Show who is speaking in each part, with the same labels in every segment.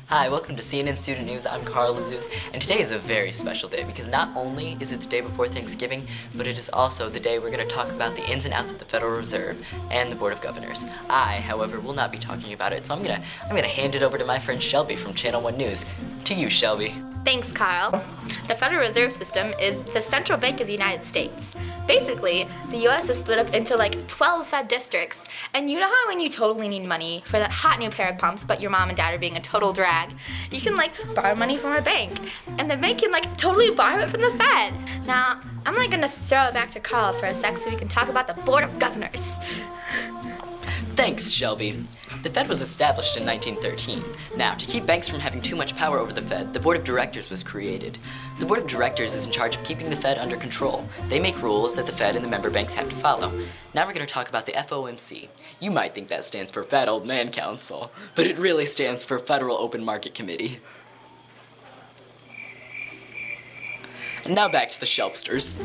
Speaker 1: Hi, welcome to CNN Student News. I'm Carl Azus, and today is a very special day because not only is it the day before Thanksgiving, but it is also the day we're going to talk about the ins and outs of the Federal Reserve and the Board of Governors. I, however, will not be talking about it, so I'm gonna hand it over to my friend Shelby from Channel 1 News. To you, Shelby.
Speaker 2: Thanks, Carl. The Federal Reserve System is the central bank of the United States. Basically, the U.S. is split up into like 12 Fed districts, and you know how when you totally need money for that hot new pair of pumps, but your mom and dad are being a total drag, you can borrow money from a bank, and the bank can totally borrow it from the Fed. Now, I'm gonna throw it back to Carl for a sec so we can talk about the Board of Governors.
Speaker 1: Thanks, Shelby. The Fed was established in 1913. Now, to keep banks from having too much power over the Fed, the Board of Directors was created. The Board of Directors is in charge of keeping the Fed under control. They make rules that the Fed and the member banks have to follow. Now we're going to talk about the FOMC. You might think that stands for Fed Old Man Council, but it really stands for Federal Open Market Committee. And now back to the Shelpsters.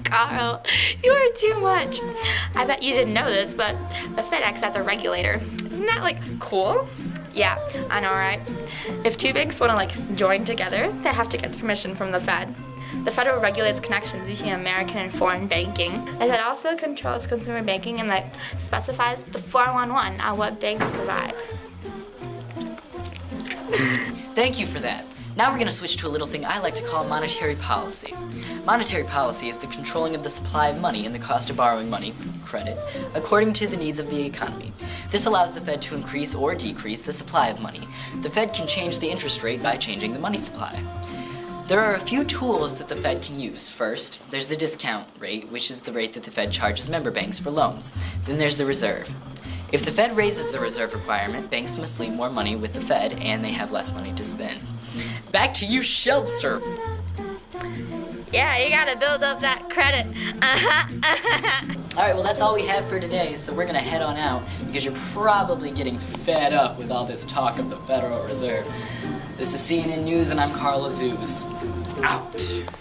Speaker 2: Carl, you are too much. I bet you didn't know this, but the Fed acts as a regulator. Isn't that cool? Yeah, I know, right? If two banks want to join together, they have to get permission from the Fed. The Fed regulates connections between American and foreign banking. The Fed also controls consumer banking and specifies the 411 on what banks provide.
Speaker 1: Thank you for that. Now we're going to switch to a little thing I like to call monetary policy. Monetary policy is the controlling of the supply of money and the cost of borrowing money, credit, according to the needs of the economy. This allows the Fed to increase or decrease the supply of money. The Fed can change the interest rate by changing the money supply. There are a few tools that the Fed can use. First, there's the discount rate, which is the rate that the Fed charges member banks for loans. Then there's the reserve. If the Fed raises the reserve requirement, banks must leave more money with the Fed and they have less money to spend. Back to you, Shelbster.
Speaker 2: Yeah, you gotta build up that credit.
Speaker 1: Alright, well that's all we have for today, so we're gonna head on out because you're probably getting fed up with all this talk of the Federal Reserve. This is CNN News and I'm Carl Azus. Out.